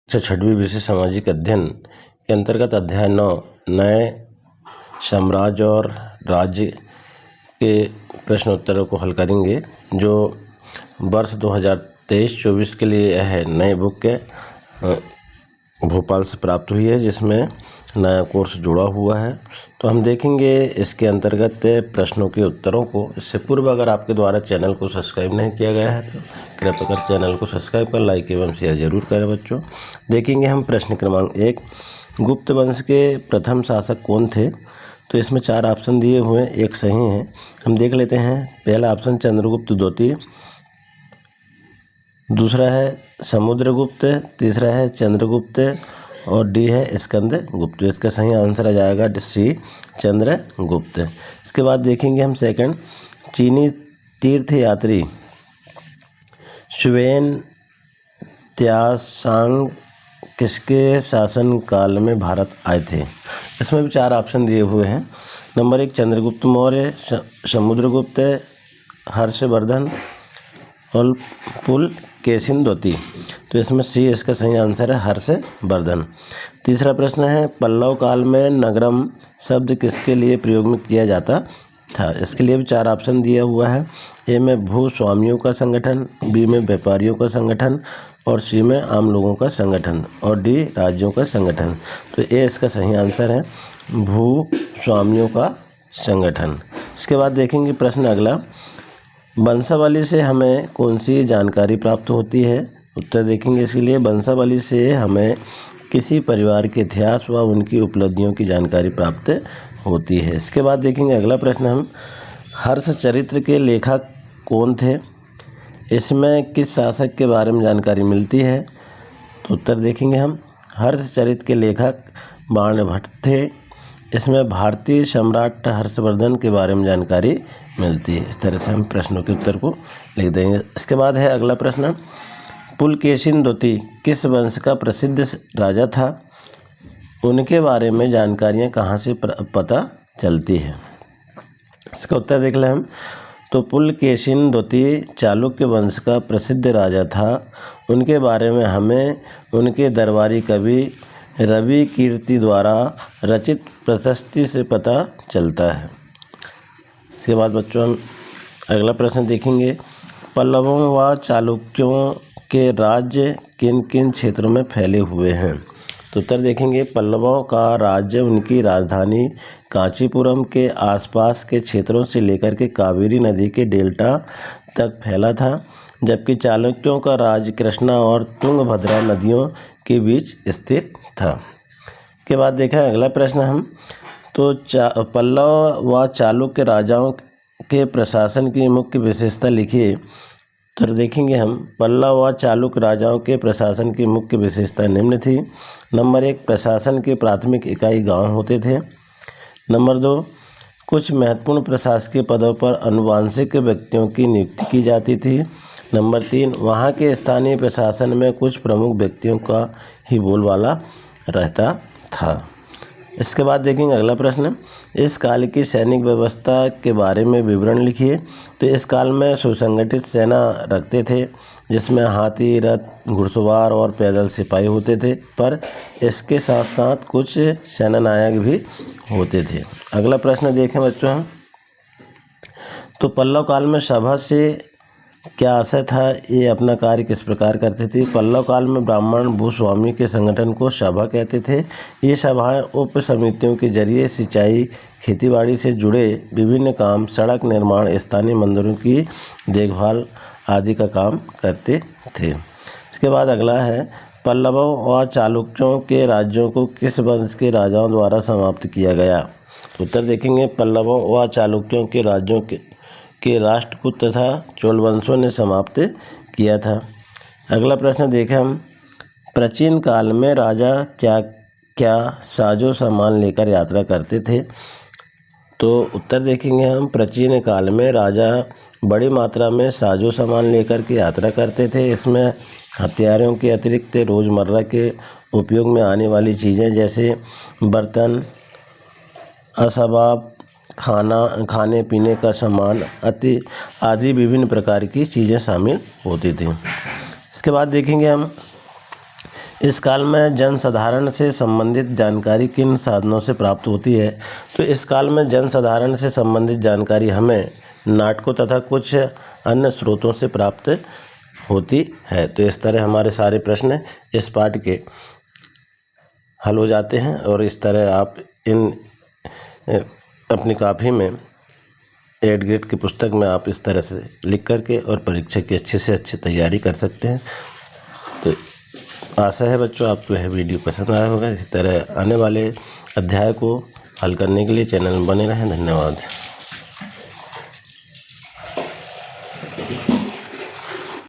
छठवीं विषय सामाजिक अध्ययन के अंतर्गत अध्याय 9 नए साम्राज्य और राज्य के प्रश्न उत्तरों को हल करेंगे, जो वर्ष 2023-24 के लिए यह है नई बुक भोपाल से प्राप्त हुई है, जिसमें नया कोर्स जुड़ा हुआ है। तो हम देखेंगे इसके अंतर्गत प्रश्नों के उत्तरों को। इससे पूर्व अगर आपके द्वारा चैनल को सब्सक्राइब नहीं किया गया है तो कृपया कर चैनल को सब्सक्राइब कर लाइक एवं शेयर जरूर करें बच्चों। देखेंगे हम प्रश्न क्रमांक 1, गुप्त वंश के प्रथम शासक कौन थे? तो इसमें 4 ऑप्शन दिए हुए हैं, एक सही है। हम देख लेते हैं। पहला ऑप्शन चंद्रगुप्त द्वितीय, दूसरा है समुद्रगुप्त, तीसरा है चंद्रगुप्त और डी है स्कंदगुप्त। इसका सही आंसर आ जाएगा सी चंद्रगुप्त। इसके बाद देखेंगे हम सेकंड, चीनी तीर्थयात्री ह्वेन त्सांग किसके शासन काल में भारत आए थे? इसमें भी 4 ऑप्शन दिए हुए हैं। नंबर 1 चंद्रगुप्त मौर्य, समुद्रगुप्त, हर्षवर्धन और पुलकेशिन द्वितीय। तो इसमें सी इसका सही आंसर है हर्षवर्धन। तीसरा प्रश्न है पल्लव काल में नगरम शब्द किसके लिए प्रयोग में किया जाता था? इसके लिए भी 4 ऑप्शन दिया हुआ है। ए में भूस्वामियों का संगठन, बी में व्यापारियों का संगठन और सी में आम लोगों का संगठन और डी राज्यों का संगठन। तो ए इसका सही आंसर है भूस्वामियों का संगठन। इसके बाद देखेंगे प्रश्न अगला, वंशावली से हमें कौन सी जानकारी प्राप्त होती है? उत्तर देखेंगे इसके लिए। वंशावली से हमें किसी परिवार के इतिहास व उनकी उपलब्धियों की जानकारी प्राप्त होती है। इसके बाद देखेंगे अगला प्रश्न, हम हर्षचरित्र के लेखक कौन थे? इसमें किस शासक के बारे में जानकारी मिलती है? तो उत्तर देखेंगे हम। हर्षचरित्र के लेखक बाणभट्ट थे। इसमें भारतीय सम्राट हर्षवर्धन के बारे में जानकारी मिलती है। इस तरह से हम प्रश्नों के उत्तर को लिख देंगे। इसके बाद है अगला प्रश्न, पुलकेशिन द्वितीय किस वंश का प्रसिद्ध राजा था? उनके बारे में जानकारियाँ कहाँ से पता चलती है? इसका उत्तर देख लें हम। तो पुलकेशिन द्वितीय चालुक्य वंश का प्रसिद्ध राजा था। उनके बारे में हमें उनके दरबारी कवि रवि कीर्ति द्वारा रचित प्रशस्ति से पता चलता है। इसके बाद बच्चों हम अगला प्रश्न देखेंगे, पल्लवों व चालुक्यों के राज्य किन किन क्षेत्रों में फैले हुए हैं? तो उत्तर देखेंगे, पल्लवों का राज्य उनकी राजधानी कांचीपुरम के आसपास के क्षेत्रों से लेकर के कावेरी नदी के डेल्टा तक फैला था, जबकि चालुक्यों का राज्य कृष्णा और तुंगभद्रा नदियों के बीच स्थित था। इसके बाद देखा अगला प्रश्न हम, तो पल्लव व चालुक्य राजाओं के प्रशासन की मुख्य विशेषता लिखिए। तो देखेंगे हम, पल्लव व चालुक्य राजाओं के प्रशासन की मुख्य विशेषता निम्न थी। नंबर 1 प्रशासन की प्राथमिक इकाई गांव होते थे। नंबर 2 कुछ महत्वपूर्ण प्रशासकीय पदों पर आनुवंशिक व्यक्तियों की नियुक्ति की जाती थी। नंबर 3 वहाँ के स्थानीय प्रशासन में कुछ प्रमुख व्यक्तियों का ही बोलबाला रहता था। इसके बाद देखेंगे अगला प्रश्न, इस काल की सैनिक व्यवस्था के बारे में विवरण लिखिए। तो इस काल में सुसंगठित सेना रखते थे, जिसमें हाथी, रथ, घुड़सवार और पैदल सिपाही होते थे, पर इसके साथ साथ कुछ सेनानायक भी होते थे। अगला प्रश्न देखें बच्चों हम, तो पल्लव काल में सभा से क्या आशय था? ये अपना कार्य किस प्रकार करते थे? पल्लव काल में ब्राह्मण भूस्वामी के संगठन को सभा कहते थे। ये सभाएं उप समितियों के जरिए सिंचाई, खेतीबाड़ी से जुड़े विभिन्न काम, सड़क निर्माण, स्थानीय मंदिरों की देखभाल आदि का काम करते थे। इसके बाद अगला है, पल्लवों व चालुक्यों के राज्यों को किस वंश के राजाओं द्वारा समाप्त किया गया? तो उत्तर देखेंगे, पल्लवों व चालुक्यों के राज्यों के राष्ट्रकूट तथा चोल वंशों ने समाप्त किया था। अगला प्रश्न देखें हम, प्राचीन काल में राजा क्या क्या साजो सामान लेकर यात्रा करते थे? तो उत्तर देखेंगे हम, प्राचीन काल में राजा बड़ी मात्रा में साजो सामान लेकर के यात्रा करते थे। इसमें हथियारों के अतिरिक्त रोज़मर्रा के उपयोग में आने वाली चीज़ें जैसे बर्तन, असबाब, खाने पीने का सामान आदि विभिन्न प्रकार की चीज़ें शामिल होती थी। इसके बाद देखेंगे हम, इस काल में जनसाधारण से संबंधित जानकारी किन साधनों से प्राप्त होती है? तो इस काल में जनसाधारण से संबंधित जानकारी हमें नाटकों तथा कुछ अन्य स्रोतों से प्राप्त होती है। तो इस तरह हमारे सारे प्रश्न इस पाठ के हल हो जाते हैं और इस तरह आप इन अपनी कॉपी में 8 ग्रेड की पुस्तक में आप इस तरह से लिख करके और परीक्षा की अच्छे से अच्छी तैयारी कर सकते हैं। तो आशा है बच्चों आपको यह वीडियो पसंद आया होगा। इसी तरह आने वाले अध्याय को हल करने के लिए चैनल में बने रहें। धन्यवाद।